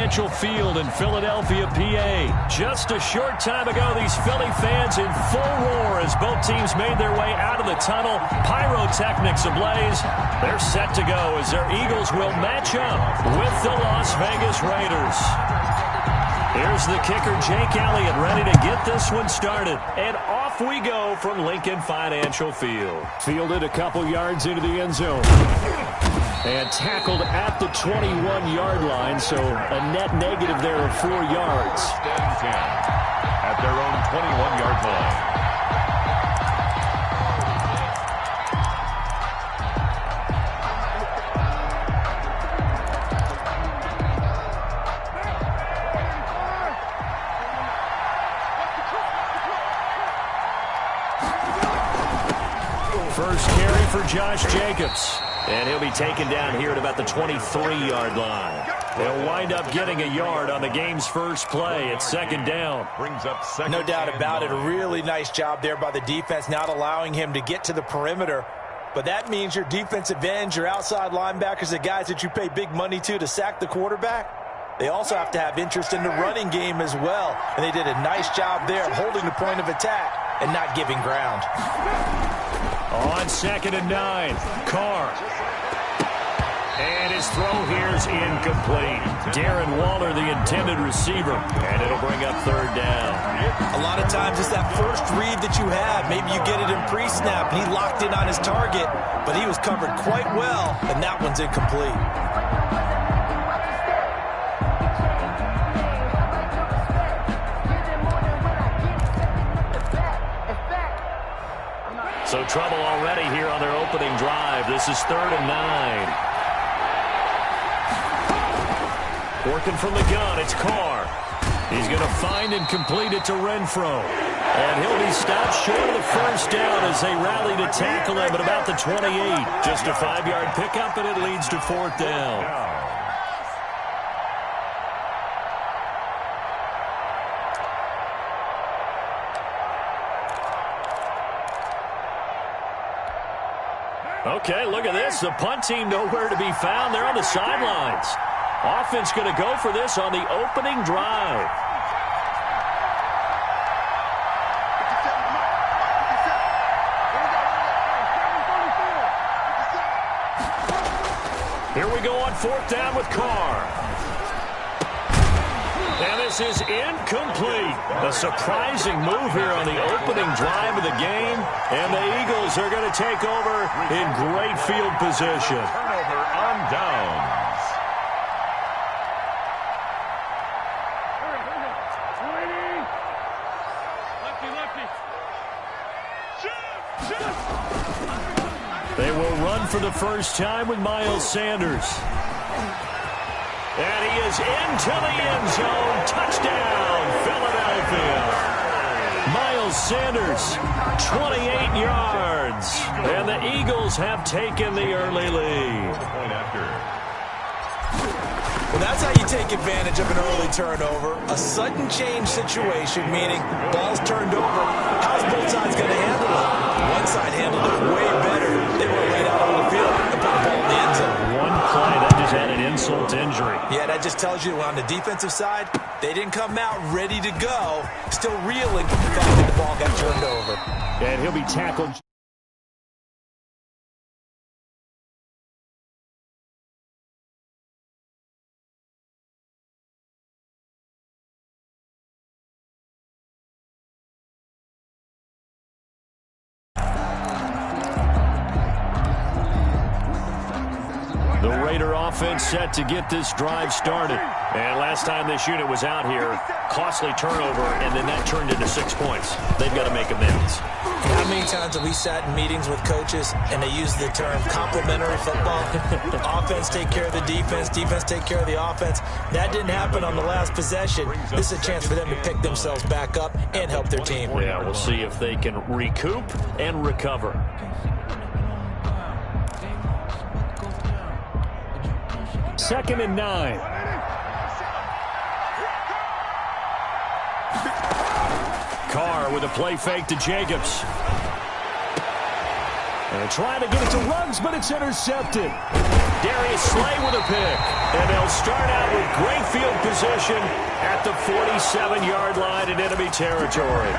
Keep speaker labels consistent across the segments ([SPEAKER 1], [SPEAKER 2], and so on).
[SPEAKER 1] Financial Field in Philadelphia, PA. Just a short time ago, these Philly fans in full roar as both teams made their way out of the tunnel. Pyrotechnics ablaze. They're set to go as their Eagles will match up with the Las Vegas Raiders. Here's the kicker, Jake Elliott, ready to get this one started. And off we go from Lincoln Financial Field. Fielded a couple yards into the end zone. And tackled at the 21-yard line, so a net negative there of 4 yards.
[SPEAKER 2] Stand 10 at their own 21-yard line.
[SPEAKER 1] First carry for Josh Jacobs. And he'll be taken down here at about the 23-yard line. They'll wind up getting a yard on the game's first play. It's second down.
[SPEAKER 2] Brings up second.
[SPEAKER 3] No doubt about it. A really nice job there by the defense, not allowing him to get to the perimeter. But that means your defensive ends, your outside linebackers, the guys that you pay big money to sack the quarterback, they also have to have interest in the running game as well. And they did a nice job there of holding the point of attack and not giving ground.
[SPEAKER 1] On 2nd and 9, Carr. And his throw here is incomplete. Darren Waller, the intended receiver. And it'll bring up third down.
[SPEAKER 3] A lot of times it's that first read that you have. Maybe you get it in pre-snap. He locked in on his target, but he was covered quite well, and that one's incomplete.
[SPEAKER 1] So trouble already here on their opening drive. This is 3rd and 9. Working from the gun, it's Carr. He's going to find and complete it to Renfro. And he'll be stopped short of the first down as they rally to tackle him at about the 28. Just a 5-yard pickup, and it leads to 4th down. Okay, look at this. The punt team nowhere to be found. They're on the sidelines. Offense going to go for this on the opening drive. Here we go on 4th down with Carr. And this is incomplete. A surprising move here on the opening drive of the game. And the Eagles are going to take over in great field position.
[SPEAKER 2] Turnover on downs.
[SPEAKER 1] They will run for the first time with Miles Sanders. And he is into the end zone. Touchdown, Philadelphia. Miles Sanders, 28 yards. And the Eagles have taken the early lead.
[SPEAKER 3] Well, that's how you take advantage of an early turnover. A sudden change situation, meaning ball's turned over. How's both sides going to handle it? One side handled it way better. They were right out on the field and put the ball in the end zone.
[SPEAKER 1] One play, that just had an insult to injury.
[SPEAKER 3] Yeah, that just tells you on the defensive side, they didn't come out ready to go, still reeling from the fact that the ball got turned over.
[SPEAKER 1] And he'll be tackled. The Raider offense set to get this drive started. And last time this unit was out here, costly turnover, and then that turned into 6 points. They've got to make amends.
[SPEAKER 3] How many times have we sat in meetings with coaches and they use the term complementary football? Offense take care of the defense, defense take care of the offense. That didn't happen on the last possession. This is a chance for them to pick themselves back up and help their team.
[SPEAKER 1] Yeah, we'll see if they can recoup and recover. Second and 9. Carr with a play fake to Jacobs. And trying to get it to Ruggs, but it's intercepted. Darius Slay with a pick. And they'll start out with great field position. position at the 47-yard line in enemy territory.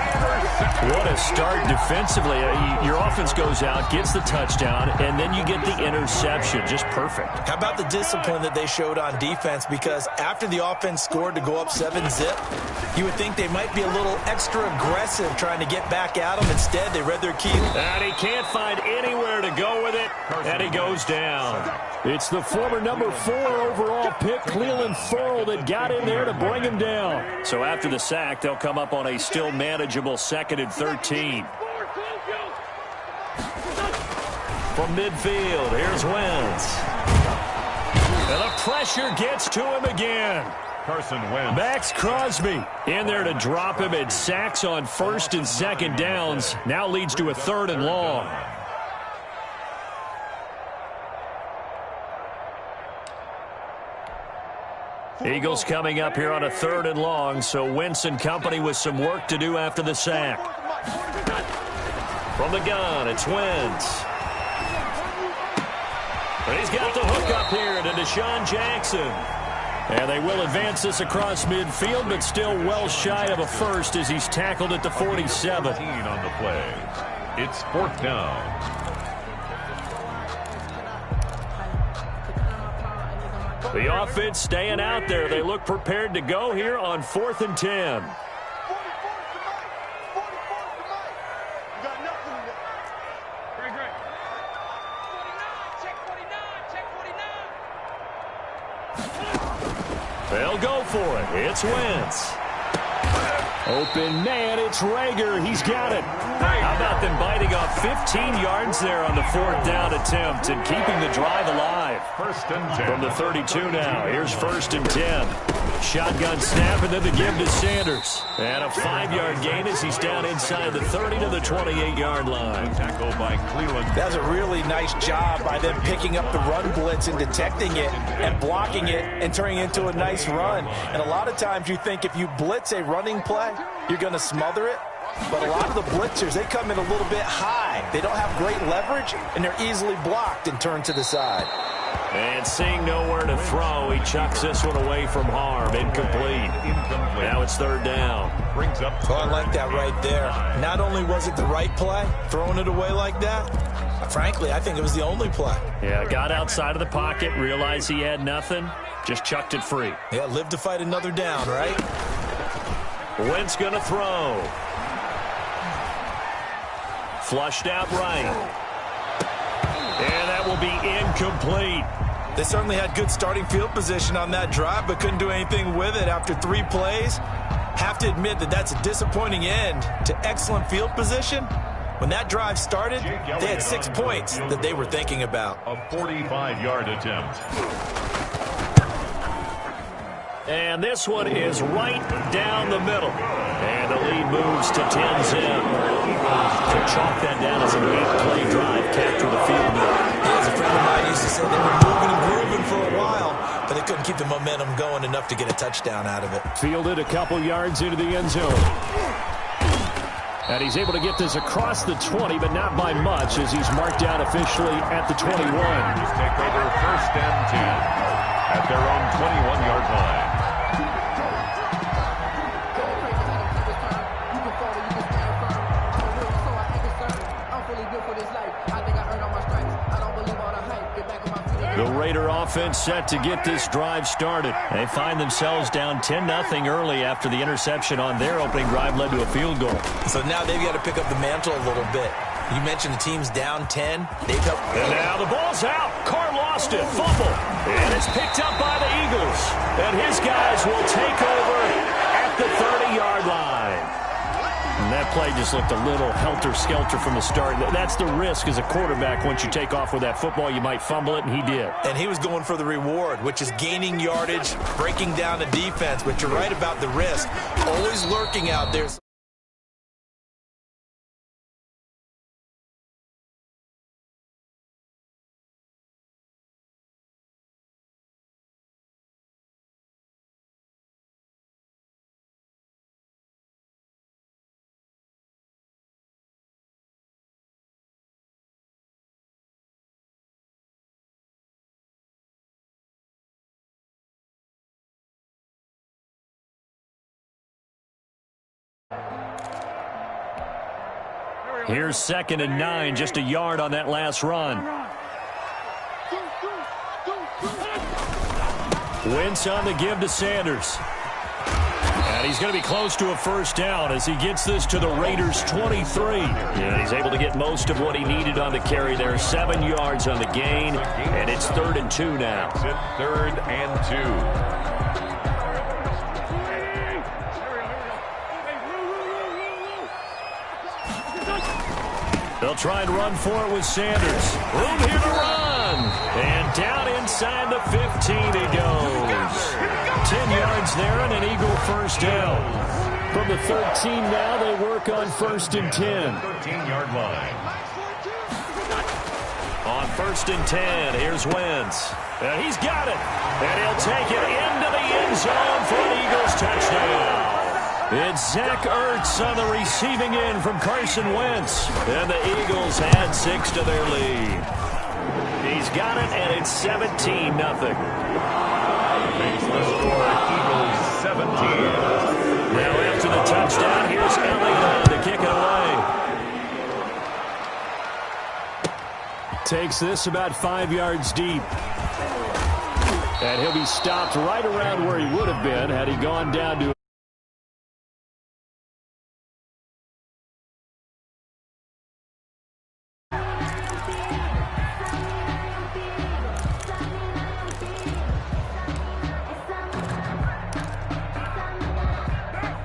[SPEAKER 1] What a start defensively. Your offense goes out, gets the touchdown, and then you get the interception. Just perfect.
[SPEAKER 3] How about the discipline that they showed on defense? Because after the offense scored to go up 7-zip, you would think they might be a little extra aggressive trying to get back at them. Instead, they read their key.
[SPEAKER 1] And he can't find anywhere to go with it, and he goes down. It's the former number 4 overall pick, Cleveland Ferrell, that got in there to bring him down. So after the sack, they'll come up on a still manageable 2nd and 13. From midfield, here's Wentz. And the pressure gets to him again.
[SPEAKER 2] Carson Wentz.
[SPEAKER 1] Max Crosby in there to drop him, and sacks on 1st and 2nd downs. Now leads to a 3rd and long. Eagles coming up here on a 3rd and long, so Wentz and company with some work to do after the sack. From the gun, it's Wentz. And he's got the hook up here to Deshaun Jackson. And they will advance this across midfield, but still well shy of a first as he's tackled at the 47.
[SPEAKER 2] On the play. It's 4th down.
[SPEAKER 1] The offense staying out there. They look prepared to go here on 4th and 10. They'll go for it. It's Wentz. Open man, it's Rager. He's got it. How about them biting off 15 yards there on the 4th down attempt and keeping the drive alive?
[SPEAKER 2] 1st and 10.
[SPEAKER 1] From the 32 now, here's 1st and 10. Shotgun snap, and then the give to Sanders. And a 5-yard gain as he's down inside the 30 to the 28-yard line.
[SPEAKER 2] Tackle by Cleveland.
[SPEAKER 3] That's a really nice job by them picking up the run blitz and detecting it and blocking it and turning it into a nice run. And a lot of times you think if you blitz a running play, you're going to smother it. But a lot of the blitzers, they come in a little bit high. They don't have great leverage, and they're easily blocked and turned to the side.
[SPEAKER 1] And seeing nowhere to throw, he chucks this one away from harm. Incomplete. Now it's 3rd down.
[SPEAKER 2] Brings up.
[SPEAKER 3] Oh, I like that right there. Not only was it the right play, throwing it away like that, frankly, I think it was the only play.
[SPEAKER 1] Yeah, got outside of the pocket, realized he had nothing, just chucked it free.
[SPEAKER 3] Yeah, live to fight another down, right?
[SPEAKER 1] Wentz going to throw. Flushed out right. And that will be incomplete.
[SPEAKER 3] They certainly had good starting field position on that drive, but couldn't do anything with it after 3 plays. Have to admit that that's a disappointing end to excellent field position. When that drive started, they had 6 points that they were thinking about.
[SPEAKER 2] A 45-yard attempt.
[SPEAKER 1] And this one is right down the middle. And the lead moves to 10-zip. To chalk that down as an 8-play drive, capture the field goal.
[SPEAKER 3] As a friend of mine used to say, they were moving and grooving for a while, but they couldn't keep the momentum going enough to get a touchdown out of it.
[SPEAKER 1] Fielded a couple yards into the end zone. And he's able to get this across the 20, but not by much, as he's marked out officially at the 21.
[SPEAKER 2] Take over 1st and 10 at their own 21-yard line.
[SPEAKER 1] The Raider offense set to get this drive started. They find themselves down 10-0 early after the interception on their opening drive led to a field goal.
[SPEAKER 3] So now they've got to pick up the mantle a little bit. You mentioned the team's down 10.
[SPEAKER 1] And now the ball's out. Carr lost it. Fumble. And it's picked up by the Eagles. And his guys will take over at the 30-yard line. And that play just looked a little helter-skelter from the start. That's the risk as a quarterback. Once you take off with that football, you might fumble it, and he did.
[SPEAKER 3] And he was going for the reward, which is gaining yardage, breaking down a defense. But you're right about the risk. Always lurking out there.
[SPEAKER 1] Here's 2nd and 9, just a yard on that last run. Wentz on the give to Sanders. And he's going to be close to a first down as he gets this to the Raiders' 23. And he's able to get most of what he needed on the carry there. 7 yards on the gain, and it's 3rd and 2 now.
[SPEAKER 2] 3rd and 2.
[SPEAKER 1] They'll try and run for it with Sanders. Room here to run. And down inside the 15 he goes. 10 yards there and an Eagle first down. From the 13 now, they work on 1st and 10.
[SPEAKER 2] 13-yard line.
[SPEAKER 1] On 1st and 10, here's Wentz. And he's got it. And he'll take it into the end zone for an Eagles touchdown. It's Zach Ertz on the receiving end from Carson Wentz. And the Eagles add 6 to their lead. He's got it, and it's 17-0.
[SPEAKER 2] Makes the score Eagles 17.
[SPEAKER 1] Now after the touchdown, here's Elliott to kick it away. Takes this about 5 yards deep. And he'll be stopped right around where he would have been had he gone down to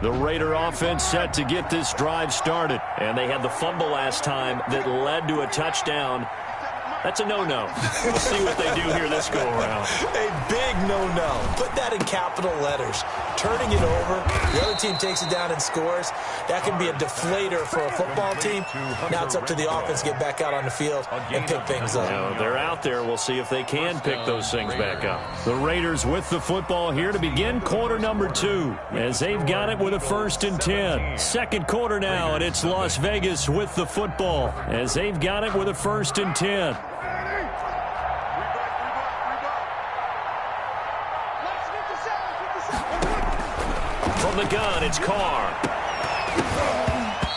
[SPEAKER 1] the Raider offense set to get this drive started. And they had the fumble last time that led to a touchdown. That's a no-no. We'll see what they do here this go-around.
[SPEAKER 3] A big no-no. Put that in capital letters. Turning it over, the other team takes it down and scores. That can be a deflator for a football team. Now it's up to the offense to get back out on the field and pick things up.
[SPEAKER 1] Now, they're out there. We'll see if they can pick those things back up. The Raiders with the football here to begin quarter number 2, as they've got it with a 1st and 10. Second quarter now, and it's Las Vegas with the football, as they've got it with a 1st and 10. From the gun, it's Carr.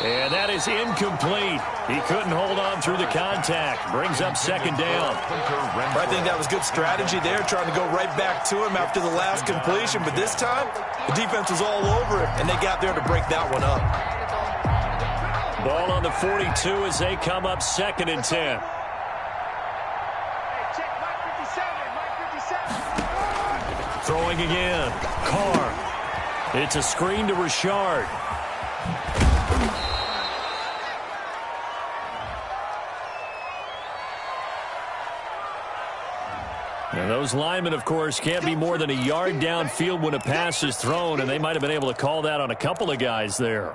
[SPEAKER 1] And that is incomplete. He couldn't hold on through the contact. Brings up 2nd down.
[SPEAKER 3] I think that was good strategy there, trying to go right back to him after the last completion. But this time, the defense was all over it, and they got there to break that one up.
[SPEAKER 1] Ball on the 42 as they come up 2nd and 10. Throwing again. Carr. It's a screen to Richard. And those linemen, of course, can't be more than a yard downfield when a pass is thrown, and they might have been able to call that on a couple of guys there.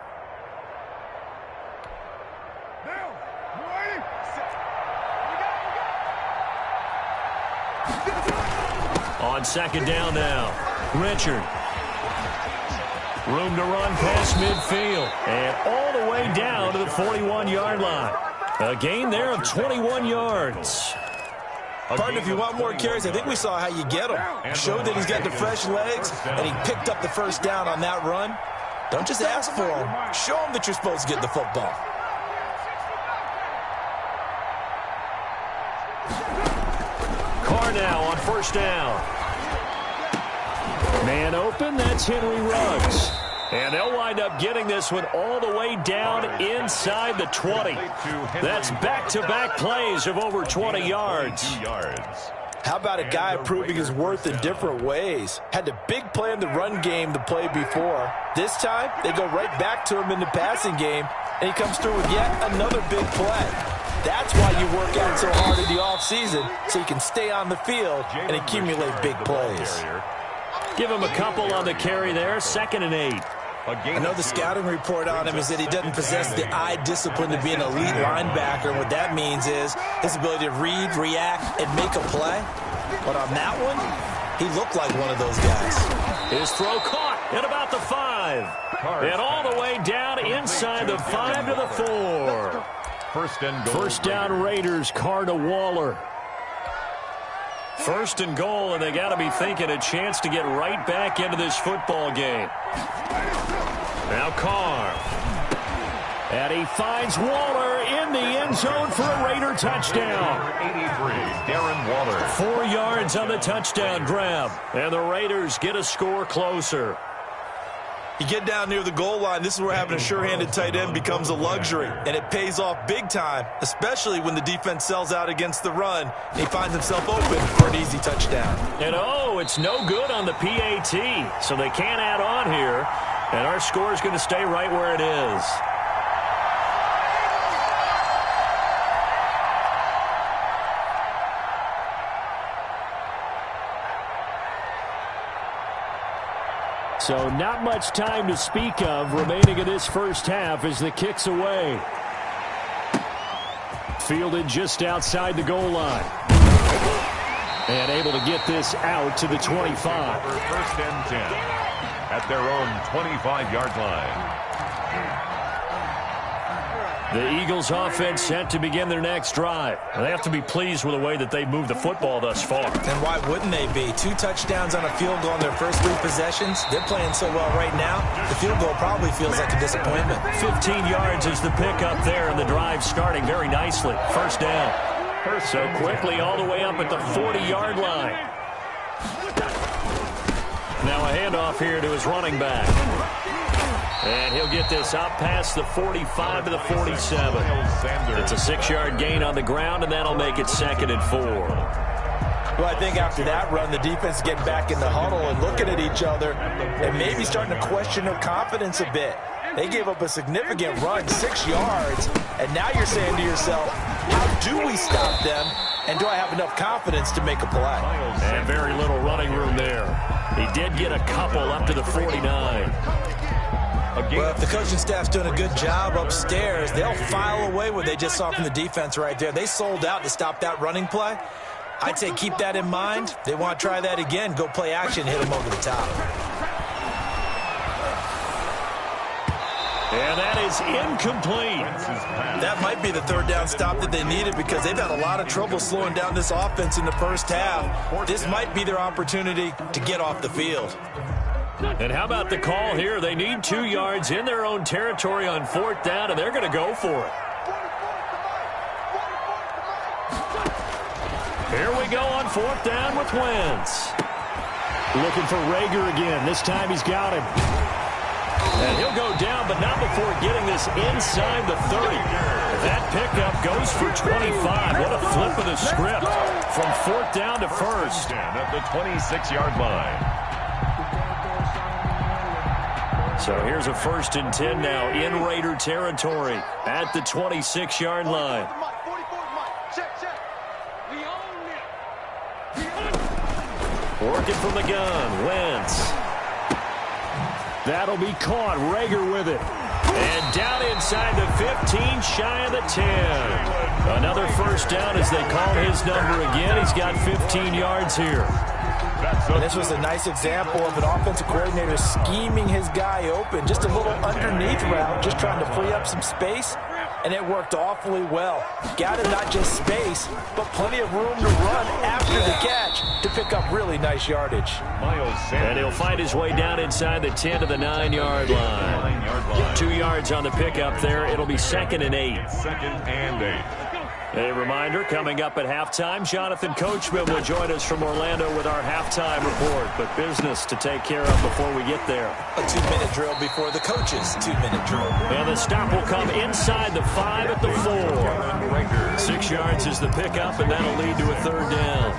[SPEAKER 1] On 2nd down now, Richard. Room to run past midfield. And all the way down to the 41-yard line. A gain there of 21 yards.
[SPEAKER 3] Partner, if you want more carries, I think we saw how you get them. Showed that he's got the fresh legs, and he picked up the first down on that run. Don't just ask for him. Show him that you're supposed to get the football.
[SPEAKER 1] Carr now on 1st down. Man open, that's Henry Ruggs. And they'll wind up getting this one all the way down inside the 20. That's back-to-back plays of over 20 yards.
[SPEAKER 3] How about a guy proving his worth in different ways? Had the big play in the run game the play before. This time, they go right back to him in the passing game, and he comes through with yet another big play. That's why you work out so hard in the offseason, so you can stay on the field and accumulate big plays.
[SPEAKER 1] Give him a couple on the carry there, 2nd and 8.
[SPEAKER 3] I know the scouting report on him is that he doesn't possess the eye discipline to be an elite linebacker. And what that means is his ability to read, react, and make a play. But on that one, he looked like one of those guys.
[SPEAKER 1] His throw caught at about the 5. And all the way down inside the 5 to the 4. First down Raiders, Carr to Waller. 1st and goal, and they got to be thinking a chance to get right back into this football game. Now Carr. And he finds Waller in the end zone for a Raider touchdown.
[SPEAKER 2] 83, Darren Waller.
[SPEAKER 1] 4 yards on the touchdown grab. And the Raiders get a score closer.
[SPEAKER 3] You get down near the goal line, this is where having a sure-handed tight end becomes a luxury, and it pays off big time, especially when the defense sells out against the run, and he finds himself open for an easy touchdown.
[SPEAKER 1] And it's no good on the PAT, so they can't add on here, and our score is going to stay right where it is. So not much time to speak of remaining in this first half as the kick's away. Fielded just outside the goal line. And able to get this out to the 25.
[SPEAKER 2] First and 10 at their own 25-yard line.
[SPEAKER 1] The Eagles offense set to begin their next drive. They have to be pleased with the way that they've moved the football thus far.
[SPEAKER 3] And why wouldn't they be? 2 touchdowns on a field goal in their first 3 possessions. They're playing so well right now, the field goal probably feels like a disappointment.
[SPEAKER 1] 15 yards is the pickup there, and the drive starting very nicely. First down. So quickly all the way up at the 40-yard line. Now a handoff here to his running back. And he'll get this up past the 45 to the 47. It's a 6-yard gain on the ground, and that'll make it 2nd and 4.
[SPEAKER 3] Well, I think after that run, the defense getting back in the huddle and looking at each other and maybe starting to question their confidence a bit. They gave up a significant run, 6 yards, and now you're saying to yourself, how do we stop them, and do I have enough confidence to make a play?
[SPEAKER 1] And very little running room there. He did get a couple up to the 49.
[SPEAKER 3] Well, if the coaching staff's doing a good job upstairs, they'll file away what they just saw from the defense right there. They sold out to stop that running play. I'd say keep that in mind. They want to try that again. Go play action, hit them over the top.
[SPEAKER 1] And that is incomplete.
[SPEAKER 3] That might be the 3rd down stop that they needed because they've had a lot of trouble slowing down this offense in the first half. This might be their opportunity to get off the field.
[SPEAKER 1] And how about the call here? They need 2 yards in their own territory on 4th down, and they're going to go for it. Here we go on 4th down with Wentz. Looking for Rager again. This time he's got him. And he'll go down, but not before getting this inside the 30. That pickup goes for 25. What a flip of the script from 4th down to 1st.
[SPEAKER 2] At the 26-yard line.
[SPEAKER 1] So here's a 1st and 10 now in Raider territory at the 26-yard line. Working from the gun, Wentz. That'll be caught. Rager with it. And down inside the 15, shy of the 10. Another 1st down as they call his number again. He's got 15 yards here.
[SPEAKER 3] And this was a nice example of an offensive coordinator scheming his guy open. Just a little underneath route, just trying to free up some space. And it worked awfully well. Got him not just space, but plenty of room to run after the catch to pick up really nice yardage.
[SPEAKER 1] And he'll find his way down inside the 10 to the 9-yard line. 2 yards on the pickup there. It'll be 2nd and 8.
[SPEAKER 2] 2nd and 8.
[SPEAKER 1] A reminder, coming up at halftime, Jonathan Coachman will join us from Orlando with our halftime report. But business to take care of before we get there.
[SPEAKER 3] A 2-minute drill before the coach's 2-minute drill.
[SPEAKER 1] And the stop will come inside the 5 at the 4. 6 yards is the pickup, and that'll lead to a 3rd down.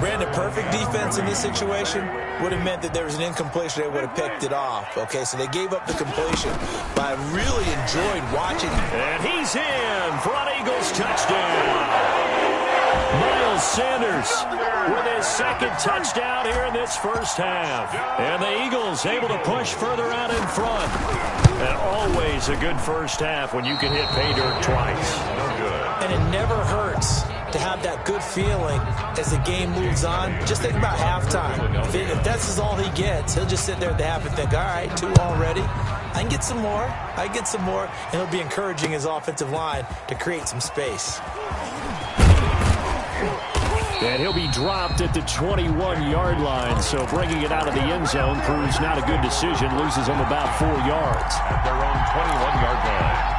[SPEAKER 3] Brandon, perfect defense in this situation would have meant that there was an incompletion. They would have picked it off. Okay, so they gave up the completion. But I really enjoyed watching.
[SPEAKER 1] And he's in for an Eagles touchdown. Miles Sanders with his 2nd touchdown here in this first half. And the Eagles able to push further out in front. And always a good first half when you can hit pay dirt twice.
[SPEAKER 3] And it never hurts to have that good feeling as the game moves on. Just think about halftime. If that's all he gets, he'll just sit there at the half and think, all right, 2 already. I can get some more. I get some more. And he'll be encouraging his offensive line to create some space.
[SPEAKER 1] And he'll be dropped at the 21-yard line. So bringing it out of the end zone proves not a good decision. Loses him about 4 yards.
[SPEAKER 2] At their own 21-yard line.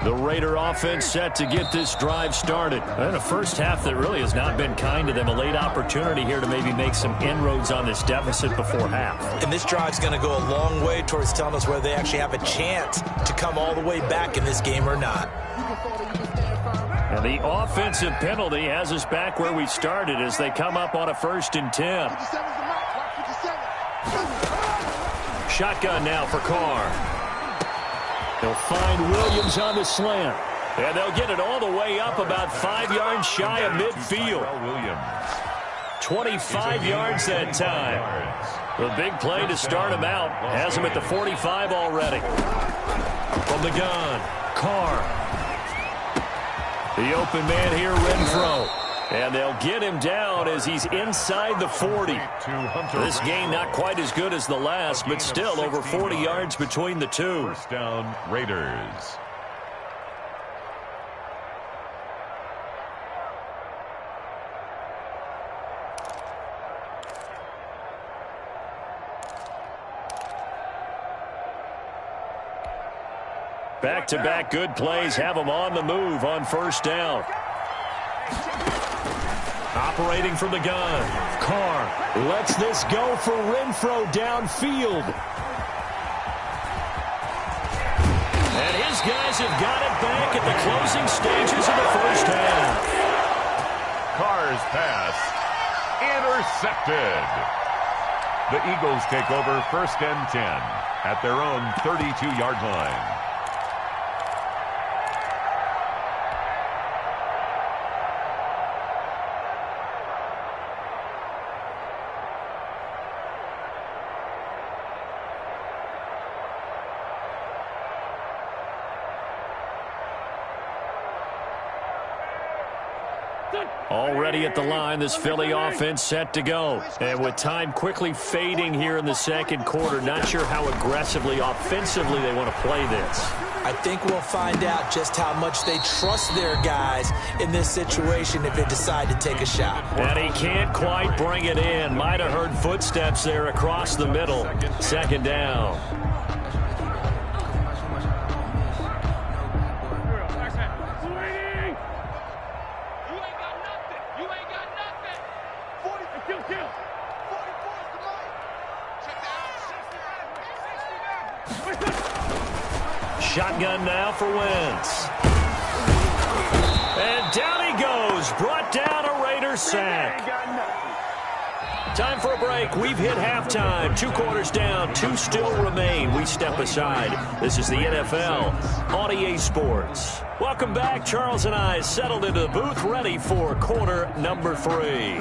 [SPEAKER 1] The Raider offense set to get this drive started. And a first half that really has not been kind to them. A late opportunity here to maybe make some inroads on this deficit before half.
[SPEAKER 3] And this drive's going to go a long way towards telling us whether they actually have a chance to come all the way back in this game or not.
[SPEAKER 1] And the offensive penalty has us back where we started as they come up on a 1st and 10. Shotgun now for Carr. They'll find Williams on the slant. And they'll get it all the way up about 5 yards shy of midfield. 25 yards that time. The big play to start him out. Has him at the 45 already. From the gun, Carr. The open man here, Renfro. And they'll get him down as he's inside the 40. This game not quite as good as the last, but still over 40 yards between the two.
[SPEAKER 2] First down, Raiders.
[SPEAKER 1] Back-to-back good plays have them on the move on 1st down. Operating from the gun. Carr lets this go for Renfro downfield. And his guys have got it back at the closing stages of the first half.
[SPEAKER 2] Carr's pass intercepted. The Eagles take over 1st and 10 at their own 32-yard line.
[SPEAKER 1] Already at the line, this Philly offense set to go. And with time quickly fading here in the 2nd quarter, not sure how aggressively, offensively they want to play this.
[SPEAKER 3] I think we'll find out just how much they trust their guys in this situation if they decide to take a shot.
[SPEAKER 1] And he can't quite bring it in. Might have heard footsteps there across the middle. 2nd down. Shotgun now for Wentz. And down he goes. Brought down a Raider sack. Time for a break. We've hit halftime. 2 quarters down. 2 still remain. We step aside. This is the NFL on EA Sports. Welcome back. Charles and I settled into the booth ready for quarter number 3.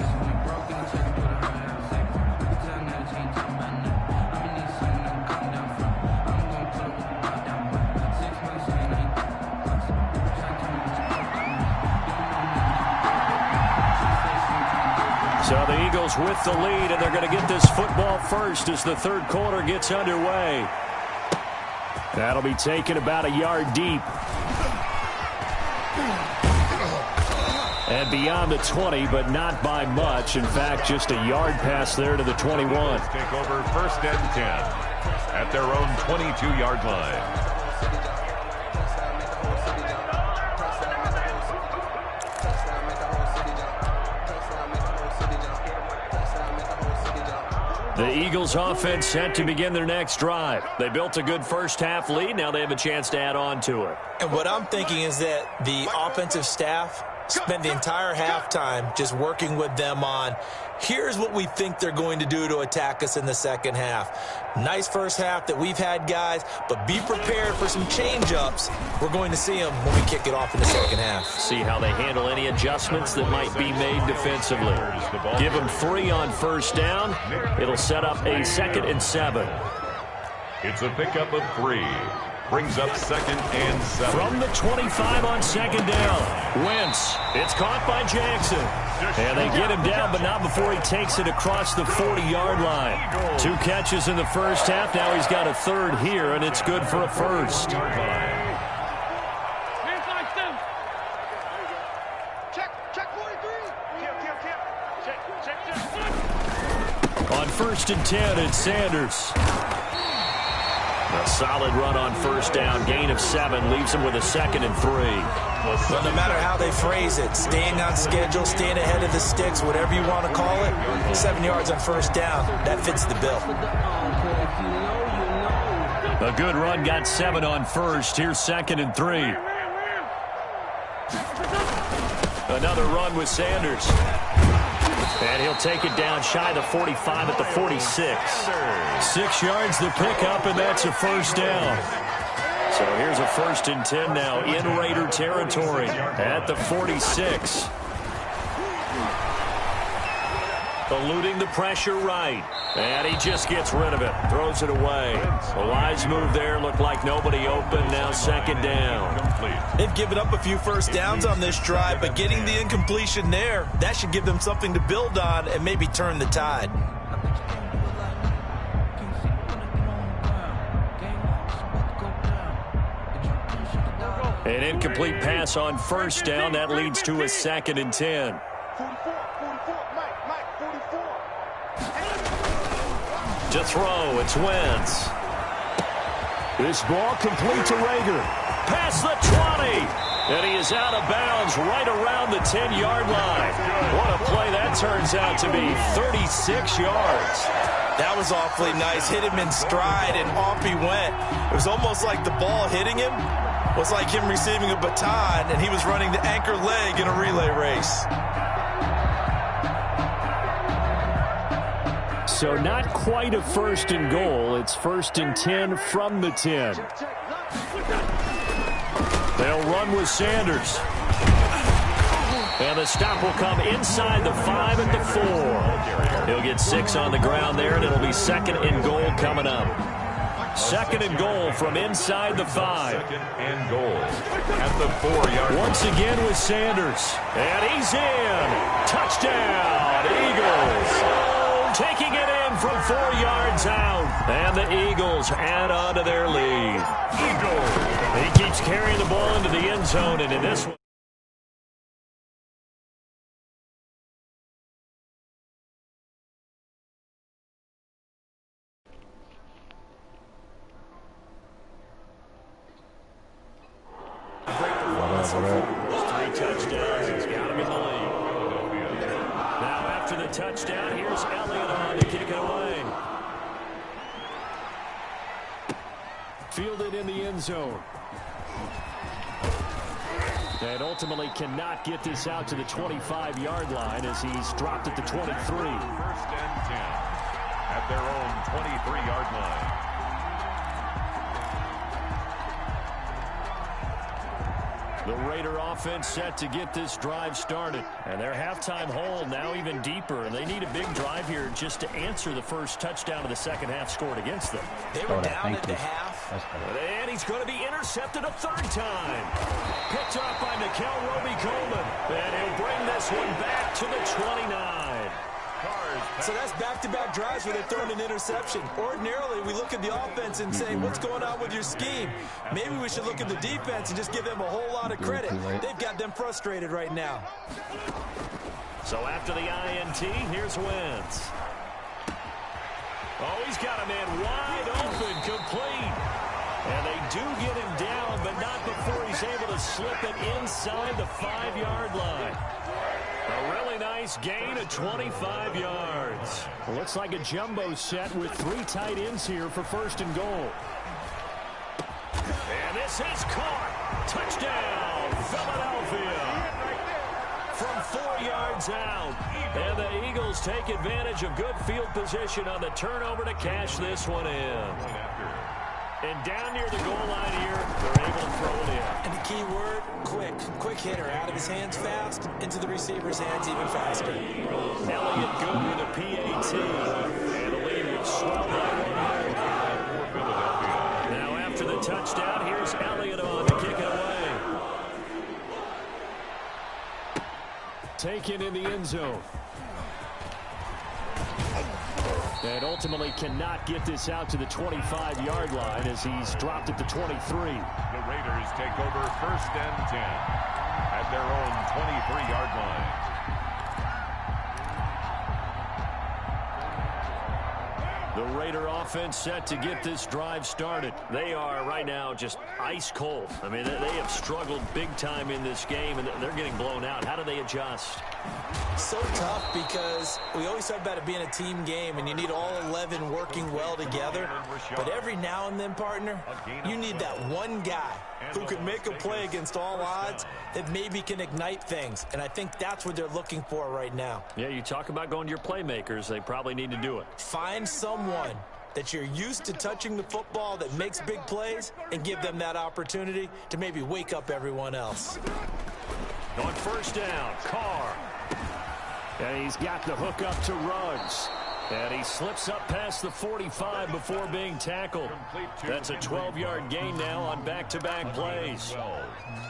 [SPEAKER 1] So the Eagles with the lead, and they're going to get this football first as the 3rd quarter gets underway. That'll be taken about a yard deep. And beyond the 20, but not by much. In fact, just a yard pass there to the 21.
[SPEAKER 2] Take over 1st and 10 at their own 22-yard line.
[SPEAKER 1] The Eagles offense set to begin their next drive. They built a good first half lead. Now they have a chance to add on to it.
[SPEAKER 3] And what I'm thinking is that the offensive staff spent the entire halftime just working with them on, here's what we think they're going to do to attack us in the 2nd half. Nice first half that we've had, guys, but be prepared for some change-ups. We're going to see them when we kick it off in the 2nd half.
[SPEAKER 1] See how they handle any adjustments that might be made defensively. Give them 3 on 1st down. It'll set up a 2nd and 7.
[SPEAKER 2] It's a pickup of 3. Brings up 2nd and 7.
[SPEAKER 1] From the 25 on 2nd down. Wentz. It's caught by Jackson. And they get him down, but not before he takes it across the 40-yard line. 2 catches in the first half. Now he's got a 3rd here, and it's good for a 1st. On 1st and 10, it's Sanders. A solid run on first down. Gain of 7 leaves him with a 2nd and 3.
[SPEAKER 3] Well, no matter how they phrase it, staying on schedule, staying ahead of the sticks, whatever you want to call it, 7 yards on first down, that fits the bill.
[SPEAKER 1] A good run got 7 on first. Here's 2nd and 3. Another run with Sanders. And he'll take it down shy of the 45 at the 46. 6 yards the pickup, and that's a first down. So here's a 1st and 10 now in Raider territory at the 46. Eluding the pressure right. And he just gets rid of it. Throws it away. A wise move there. Looked like nobody open. Now 2nd down.
[SPEAKER 3] They've given up a few first downs on this drive, but getting the incompletion there, that should give them something to build on and maybe turn the tide.
[SPEAKER 1] An incomplete pass on first down. That leads to a 2nd and 10. To throw, it's Wentz. This ball complete to Rager. Past the 20. And he is out of bounds right around the 10-yard line. What a play that turns out to be. 36 yards.
[SPEAKER 3] That was awfully nice. Hit him in stride, and off he went. It was almost like the ball hitting him was like him receiving a baton, and he was running the anchor leg in a relay race.
[SPEAKER 1] So not quite a 1st and goal. It's 1st and 10 from the 10. They'll run with Sanders. And the stop will come inside the 5 at the 4. He'll get 6 on the ground there, and it'll be 2nd and goal coming up. 2nd and goal from inside the 5.
[SPEAKER 2] 2nd and goal at the 4-yard line.
[SPEAKER 1] Once again with Sanders. And he's in. Touchdown, Eagles. Taking it in from 4 yards out. And the Eagles add on to their lead. Eagles. He keeps carrying the ball into the end zone, and in this one, touchdown. Here's Elliott on to kick it away. Fielded in the end zone. And ultimately cannot get this out to the 25-yard line as he's dropped at the 23.
[SPEAKER 2] 1st and 10 at their own 23-yard line.
[SPEAKER 1] The Raider offense set to get this drive started. And their halftime hole now even deeper. And they need a big drive here just to answer the first touchdown of the second half scored against them.
[SPEAKER 3] They were down at the half.
[SPEAKER 1] And he's going to be intercepted a 3rd time. Picked up by Nikel Roby-Coleman. And he'll bring this one back to the 29.
[SPEAKER 3] So that's back-to-back drives where they're throwing an interception. Ordinarily, we look at the offense and say, what's going on with your scheme? Maybe we should look at the defense and just give them a whole lot of credit. They've got them frustrated right now.
[SPEAKER 1] So after the INT, here's Wentz. Oh, he's got a man wide open, complete. And they do get him down, but not before he's able to slip it inside the 5-yard line. A really nice gain of 25 yards. Well, looks like a jumbo set with 3 tight ends here for 1st and goal. And this is caught. Touchdown, Philadelphia. From 4 yards out. And the Eagles take advantage of good field position on the turnover to cash this one in. And down near the goal line here, they're able to throw it in.
[SPEAKER 3] And the key word, quick. Quick hitter. Out of his hands fast, into the receiver's hands even faster.
[SPEAKER 1] Elliott good with a PAT. And the lead would swell by 1. Now after the touchdown, here's Elliott on to kick it away. Taken in the end zone. And ultimately cannot get this out to the 25-yard line as he's dropped at the 23.
[SPEAKER 2] The Raiders take over 1st and 10 at their own 23-yard line.
[SPEAKER 1] The Raider offense set to get this drive started. They are right now just ice cold. I mean, they have struggled big time in this game, and they're getting blown out. How do they adjust?
[SPEAKER 3] So tough because we always talk about it being a team game, and you need all 11 working well together. But every now and then, partner, you need that one guy who can make a play against all odds that maybe can ignite things. And I think that's what they're looking for right now.
[SPEAKER 1] Yeah, you talk about going to your playmakers. They probably need to do it.
[SPEAKER 3] Find someone that you're used to touching the football that makes big plays and give them that opportunity to maybe wake up everyone else.
[SPEAKER 1] On first down, Carr. And he's got the hook up to Ruggs. And he slips up past the 45 before being tackled. That's a 12-yard gain now on back-to-back plays.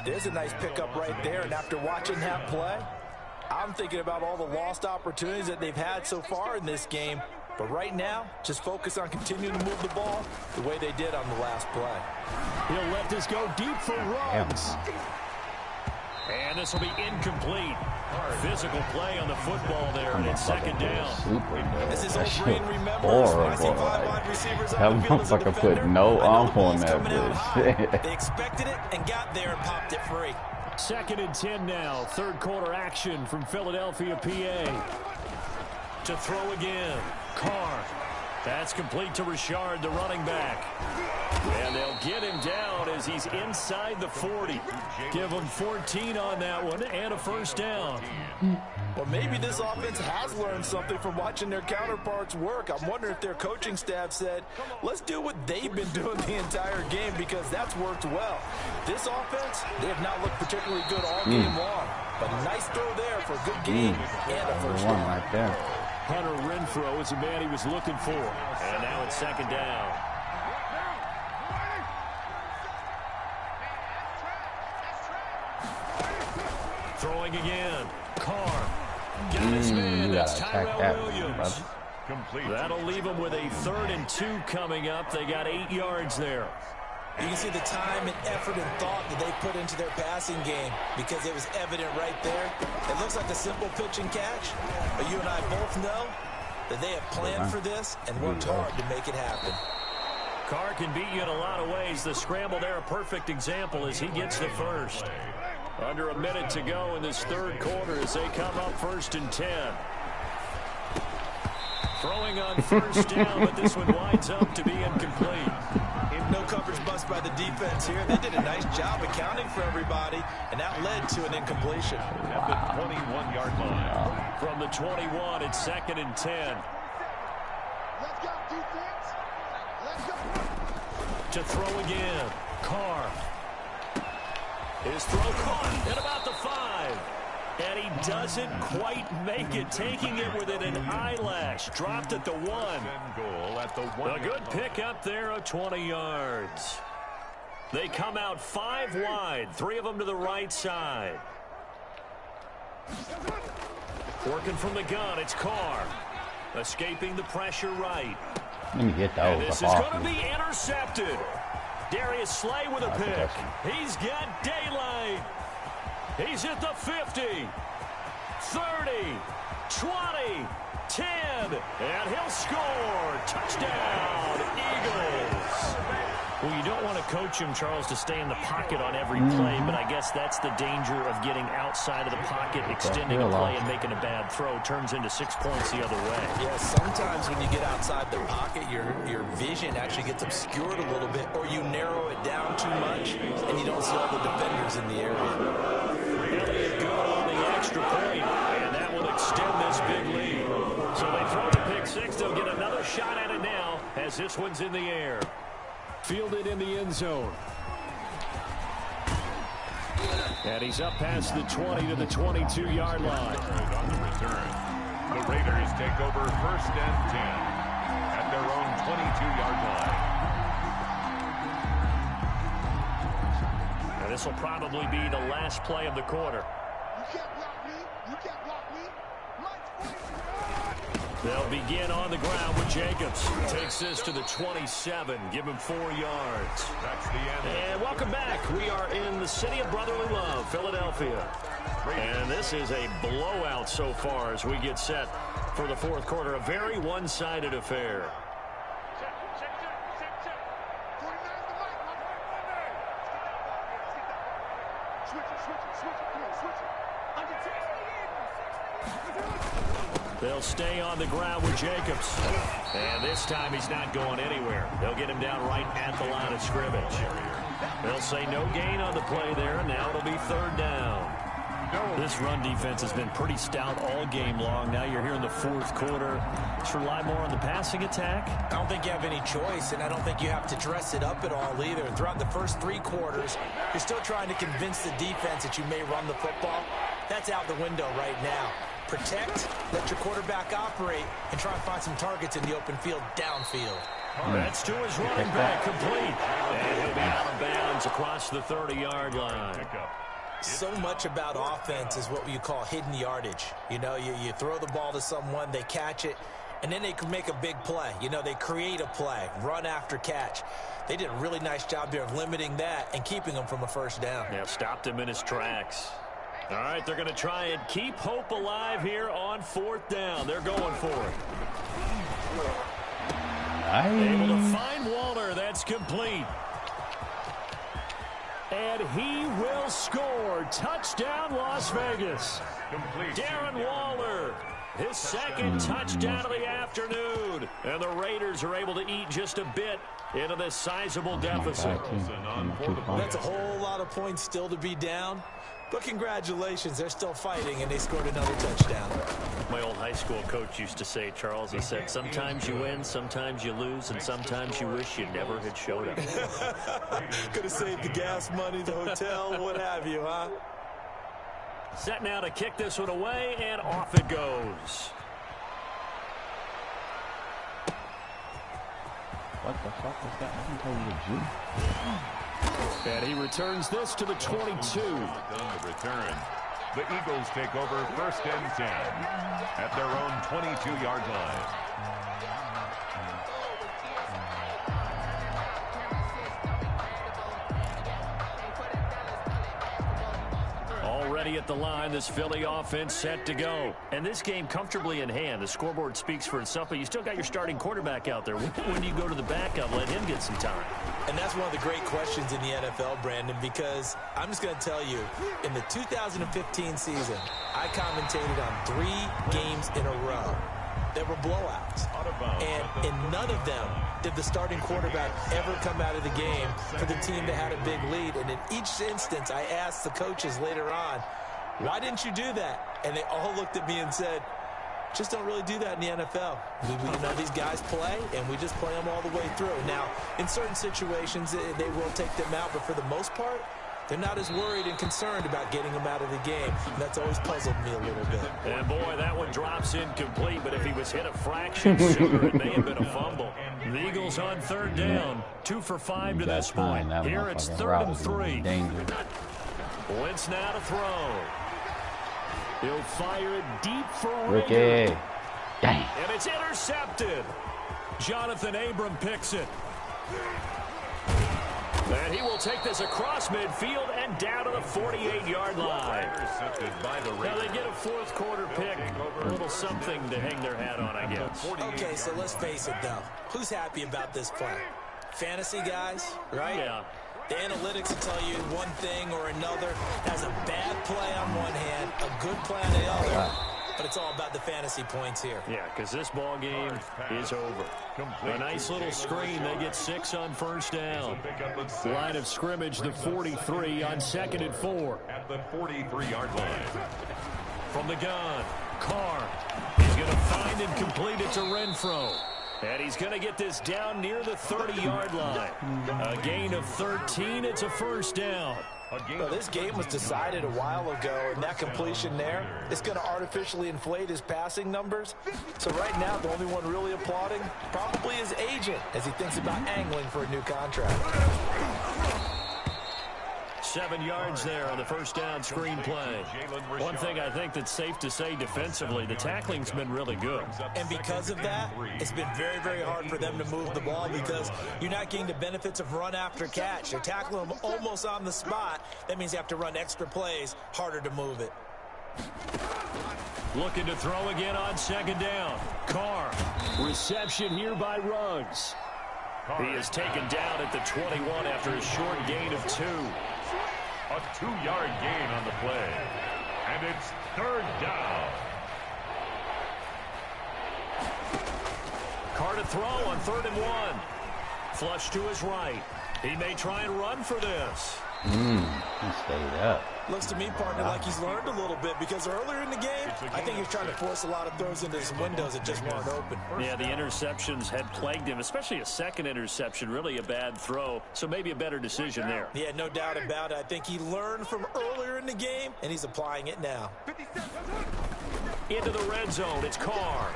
[SPEAKER 3] There's a nice pickup right there, and after watching that play, I'm thinking about all the lost opportunities that they've had so far in this game. But right now, just focus on continuing to move the ball the way they did on the last play.
[SPEAKER 1] He'll let this go deep for Ruggs. And this will be incomplete. Physical play on the football there, and it's second down.
[SPEAKER 3] This is old brain remembers. When I see 5 wide receivers on the field as a defender,
[SPEAKER 4] put no arm on that
[SPEAKER 3] bitch. They expected it and got there and popped it free.
[SPEAKER 1] Second and 10 now. Third quarter action from Philadelphia, PA. To throw again. Carr. That's complete to Richard, the running back. And they'll get him down as he's inside the 40. Give him 14 on that one and a first down.
[SPEAKER 3] Well, maybe this offense has learned something from watching their counterparts work. I'm wondering if their coaching staff said, let's do what they've been doing the entire game, because that's worked well. This offense, they have not looked particularly good all game long. But a nice throw there for a good game and a first down.
[SPEAKER 4] Right there.
[SPEAKER 1] Hunter Renfrow is the man he was looking for. And now it's second down. Throwing again. Carr. Got his man. That's Tyrell Williams. That'll leave him with a 3rd and 2 coming up. They got 8 yards there.
[SPEAKER 3] You can see the time and effort and thought that they put into their passing game, because it was evident right there. It looks like a simple pitch and catch, but you and I both know that they have planned for this and worked hard to make it happen.
[SPEAKER 1] Carr can beat you in a lot of ways. The scramble there, a perfect example as he gets the first. Under a minute to go in this third quarter as they come up 1st and 10. Throwing on first down, but this one winds up to be incomplete.
[SPEAKER 3] No coverage bust by the defense here. They did a nice job accounting for everybody, and that led to an incompletion.
[SPEAKER 2] At the 21-yard line.
[SPEAKER 1] From the 21, it's 2nd and 10.
[SPEAKER 5] Let's go, defense. Let's go.
[SPEAKER 1] To throw again. Carr. His throw caught at about the 5. And he doesn't quite make it, taking it within an eyelash. Dropped at the 1. A good pickup there of 20 yards. They come out 5 wide, 3 of them to the right side. Working from the gun, it's Carr. Escaping the pressure right.
[SPEAKER 4] Let me get those.
[SPEAKER 1] And this is going to be intercepted. Darius Slay with a pick. He's got daylight. He's at the 50, 30, 20, 10, and he'll score. Touchdown, Eagles. Well, you don't want to coach him, Charles, to stay in the pocket on every play, but I guess that's the danger of getting outside of the pocket, extending a play and making a bad throw. Turns into 6 points the other way.
[SPEAKER 3] Yeah, sometimes when you get outside the pocket, your vision actually gets obscured a little bit, or you narrow it down too much, and you don't see all the defenders in the area.
[SPEAKER 1] Elliott good on the extra point, and that will extend this big lead. So they throw the pick 6. They'll get another shot at it now as this one's in the air. Fielded in the end zone. And he's up past the 20 to the 22-yard line.
[SPEAKER 2] On the return. The Raiders take over 1st and 10 at their own 22-yard line.
[SPEAKER 1] And this will probably be the last play of the quarter.
[SPEAKER 5] You can't block me. You can't block me.
[SPEAKER 1] They'll begin on the ground with Jacobs. Takes this to the 27. Give him 4 yards.
[SPEAKER 2] That's the end.
[SPEAKER 1] And welcome back. We are in the city of brotherly love, Philadelphia. And this is a blowout so far as we get set for the fourth quarter. A very one-sided affair. They'll stay on the ground with Jacobs. And this time he's not going anywhere. They'll get him down right at the line of scrimmage. They'll say no gain on the play there, and now it'll be third down. This run defense has been pretty stout all game long. Now you're here in the fourth quarter. Let's rely more on the passing attack.
[SPEAKER 3] I don't think you have any choice, and I don't think you have to dress it up at all either. Throughout the first 3 quarters, you're still trying to convince the defense that you may run the football. That's out the window right now. Protect, let your quarterback operate, and try and find some targets in the open field downfield.
[SPEAKER 1] That's to his running back, complete. And he'll be out of bounds across the 30-yard line.
[SPEAKER 3] So much about offense is what you call hidden yardage. You know, you throw the ball to someone, they catch it, and then they can make a big play. You know, they create a play, run after catch. They did a really nice job there of limiting that and keeping him from a first down.
[SPEAKER 1] Yeah, stopped him in his tracks. All right, they're going to try and keep hope alive here on fourth down. They're going for it. Able to find Waller. That's complete. And he will score. Touchdown, Las Vegas. Darren Waller, his second touchdown of the afternoon. And the Raiders are able to eat just a bit into this sizable deficit.
[SPEAKER 3] That's a whole lot of points still to be down. But congratulations, they're still fighting, and they scored another touchdown.
[SPEAKER 1] My old high school coach used to say, Charles, he said, sometimes you win, sometimes you lose, and sometimes you wish you never had showed up.
[SPEAKER 3] Could have saved the gas money, the hotel, what have you, huh?
[SPEAKER 1] Set now to kick this one away, and off it goes.
[SPEAKER 4] What the fuck was that? I didn't tell you to juice.
[SPEAKER 1] And he returns this to the 22.
[SPEAKER 2] The return. The Eagles take over first and 10 at their own 22-yard line.
[SPEAKER 1] Already at the line, this Philly offense set to go. And this game comfortably in hand. The scoreboard speaks for itself, but you still got your starting quarterback out there. When do you go to the backup, let him get some time?
[SPEAKER 3] And that's one of the great questions in the NFL, Brandon, because I'm just going to tell you, in the 2015 season, I commentated on 3 games in a row. There were blowouts. And in none of them did the starting quarterback ever come out of the game for the team that had a big lead. And in each instance, I asked the coaches later on, why didn't you do that? And they all looked at me and said, just don't really do that in the NFL. You know, these guys play, and we just play them all the way through. Now, in certain situations, they will take them out, but for the most part, they're not as worried and concerned about getting them out of the game. And that's always puzzled me a little bit.
[SPEAKER 1] And, boy, that one drops incomplete, but if he was hit a fraction sooner, it may have been a fumble. The Eagles on third down, 2 for 5 to this point. Here it's 3rd and 3. Wentz now to throw. He'll fire it deep for Rickie.
[SPEAKER 4] Dang.
[SPEAKER 1] And it's intercepted. Jonathan Abram picks it. And he will take this across midfield and down to the 48-yard line. Now they get a fourth quarter pick. A little something to hang their hat on, I guess.
[SPEAKER 3] Okay, so let's face it, though. Who's happy about this play? Fantasy guys, right?
[SPEAKER 1] Yeah.
[SPEAKER 3] The analytics will tell you one thing or another. That's a bad play on one hand, a good play on the other. But it's all about the fantasy points here.
[SPEAKER 1] Yeah, because this ball game is over. A nice little screen. They get 6 on first down. Line of scrimmage, the 43 on 2nd and 4.
[SPEAKER 2] At the 43-yard line.
[SPEAKER 1] From the gun, Carr. He's going to find and complete it to Renfro. And he's going to get this down near the 30-yard line. A gain of 13. It's a first down.
[SPEAKER 3] Well, this game was decided a while ago, and that completion there is going to artificially inflate his passing numbers. So right now, the only one really applauding probably his agent as he thinks about angling for a new contract.
[SPEAKER 1] 7 yards there on the first down screen play. One thing I think that's safe to say defensively, the tackling's been really good.
[SPEAKER 3] And because of that, it's been very, very hard for them to move the ball because you're not getting the benefits of run after catch. They're tackling them almost on the spot. That means you have to run extra plays, harder to move it.
[SPEAKER 1] Looking to throw again on 2nd down. Carr. Reception here by Ruggs. He is taken down at the 21 after a short gain of 2.
[SPEAKER 2] A 2-yard gain on the play. And it's 3rd down.
[SPEAKER 1] Carr to throw on 3rd and 1. Flush to his right. He may try and run for this.
[SPEAKER 4] He stayed up.
[SPEAKER 3] Looks to me, partner, like he's learned a little bit because earlier in the game, I think he's trying to force a lot of throws into his windows that just weren't open.
[SPEAKER 1] Yeah, the interceptions had plagued him, especially a second interception, really a bad throw. So maybe a better decision there.
[SPEAKER 3] Yeah, no doubt about it. I think he learned from earlier in the game, and he's applying it now.
[SPEAKER 1] Into the red zone, it's Carr.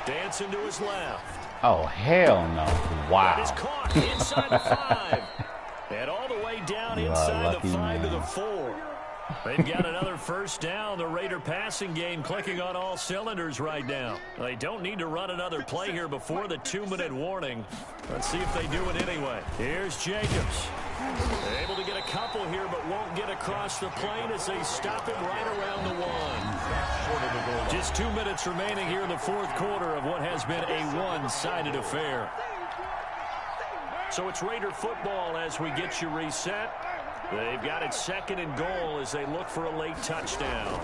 [SPEAKER 1] Dancing to his left.
[SPEAKER 4] Oh, hell no. Wow.
[SPEAKER 1] That is caught inside the 5. And all the way down inside the 5 to the 4. They've got another first down. The Raider passing game clicking on all cylinders right now. They don't need to run another play here before the 2-minute warning. Let's see if they do it anyway. Here's Jacobs. They're able to get a couple here, but won't get across the plane as they stop him right around the 1. Just 2 minutes remaining here in the 4th quarter of what has been a one-sided affair. So it's Raider football as we get you reset. They've got it 2nd and goal as they look for a late touchdown.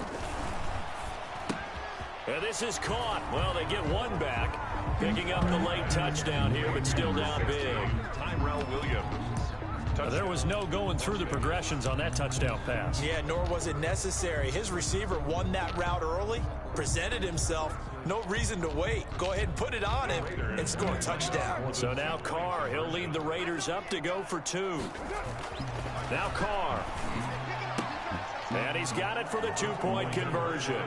[SPEAKER 1] And this is caught. Well, they get one back. Picking up the late touchdown here, but still down big.
[SPEAKER 2] Tyrell Williams.
[SPEAKER 1] There was no going through the progressions on that touchdown pass.
[SPEAKER 3] Yeah, nor was it necessary. His receiver won that route early, presented himself. No reason to wait. Go ahead and put it on him and score a touchdown.
[SPEAKER 1] So now Carr, he'll lead the Raiders up to go for 2. Now Carr. And he's got it for the 2-point conversion.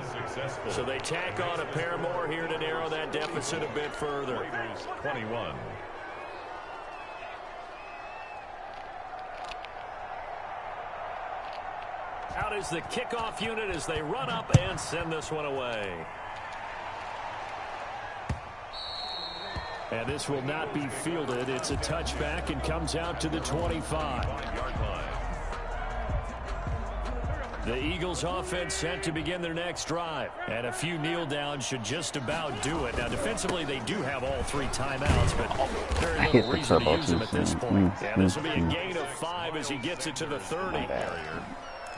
[SPEAKER 1] So they tack on a pair more here to narrow that deficit a bit further.
[SPEAKER 2] 21.
[SPEAKER 1] Out is the kickoff unit as they run up and send this one away. And this will not be fielded. It's a touchback and comes out to the 25. The Eagles offense set to begin their next drive. And a few kneel downs should just about do it. Now, defensively, they do have all 3 timeouts, but very little reason to use them at this point. And this will be a gain of 5 as he gets it to the 30.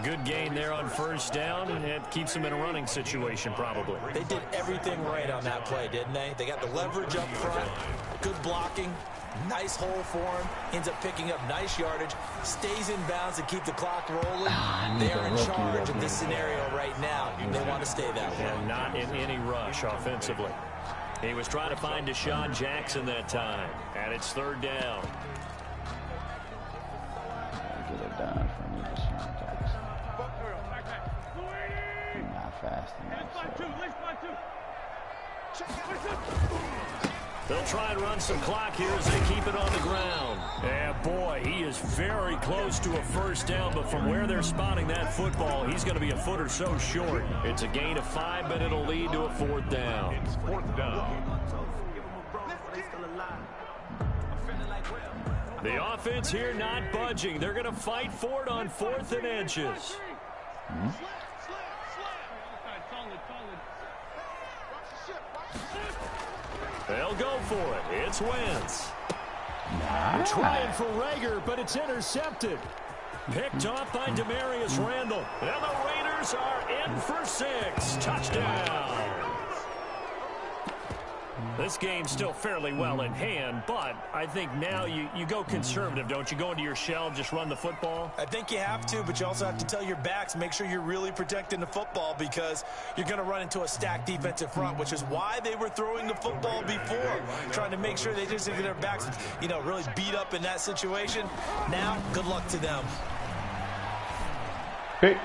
[SPEAKER 1] Good gain there on first down, and it keeps them in a running situation probably.
[SPEAKER 3] They did everything right on that play, didn't they? They got the leverage up front, good blocking, nice hole for him, ends up picking up nice yardage, stays in bounds to keep the clock rolling. They're in charge of this scenario right now. They want to stay that way.
[SPEAKER 1] And not in any rush offensively. He was trying to find Deshaun Jackson that time, and it's 3rd down.
[SPEAKER 4] Get it done for me, Deshaun Jackson. Not fast enough.
[SPEAKER 1] They'll try and run some clock here as they keep it on the ground. Yeah, boy, he is very close to a first down, but from where they're spotting that football, he's going to be a foot or so short. It's a gain of 5, but it'll lead to a 4th down.
[SPEAKER 2] It's 4th down.
[SPEAKER 1] The offense here not budging. They're going to fight for it on 4th and inches. They'll go for it. It's Wentz. Trying for Rager, but it's intercepted. Picked off by Demarius Randall. And the Raiders are in for 6. Touchdown. This game's still fairly well in hand, but I think now you go conservative, don't you? Go into your shell, just run the football?
[SPEAKER 3] I think you have to, but you also have to tell your backs, make sure you're really protecting the football because you're going to run into a stacked defensive front, which is why they were throwing the football before, trying to make sure they just get their backs, really beat up in that situation. Now, good luck to them.
[SPEAKER 4] Pick.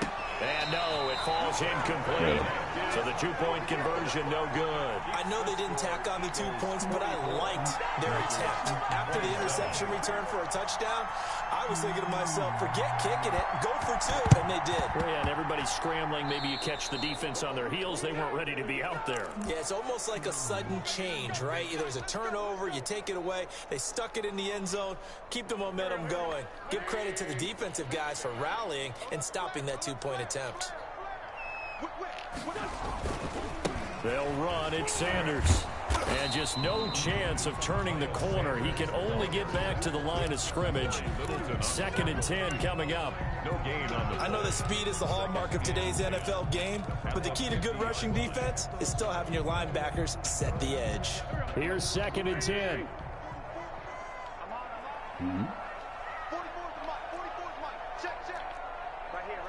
[SPEAKER 1] And no, it falls incomplete. So the 2-point conversion, no good.
[SPEAKER 3] I know they didn't tack on the 2 points, but I liked their attempt. After the interception return for a touchdown, I was thinking to myself, forget kicking it, go for 2, and they did.
[SPEAKER 1] Yeah, and everybody's scrambling. Maybe you catch the defense on their heels. They weren't ready to be out there.
[SPEAKER 3] Yeah, it's almost like a sudden change, right? There's a turnover, you take it away, they stuck it in the end zone, keep the momentum going. Give credit to the defensive guys for rallying and stopping that 2-point attempt.
[SPEAKER 1] They'll run. It's Sanders. And just no chance of turning the corner. He can only get back to the line of scrimmage. 2nd and 10 coming up.
[SPEAKER 2] No gain on the
[SPEAKER 3] I know that speed is the hallmark of today's NFL game, but the key to good rushing defense is still having your linebackers set the edge.
[SPEAKER 1] Here's 2nd and 10.
[SPEAKER 5] 44's the mic. 44's the mic. Check. Right here.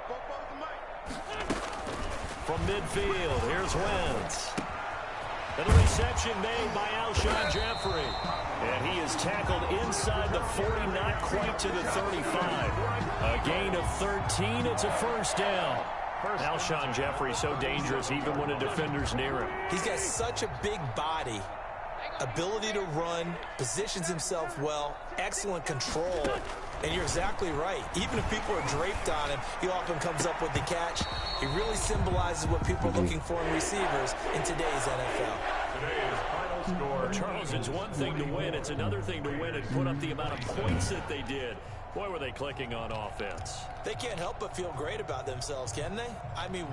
[SPEAKER 5] 44's the mic.
[SPEAKER 1] From midfield, here's Wentz. And a reception made by Alshon Jeffrey. And he is tackled inside the 40, not quite to the 35. A gain of 13. It's a first down. Alshon Jeffrey so dangerous even when a defender's near him.
[SPEAKER 3] He's got such a big body, ability to run, positions himself well, excellent control. And you're exactly right. Even if people are draped on him, he often comes up with the catch. He really symbolizes what people are looking for in receivers in today's NFL.
[SPEAKER 2] today's final score.
[SPEAKER 1] Charles, it's one thing to win. It's another thing to win and put up the amount of points that they did. Boy, were they clicking on offense.
[SPEAKER 3] They can't help but feel great about themselves, can they? I mean,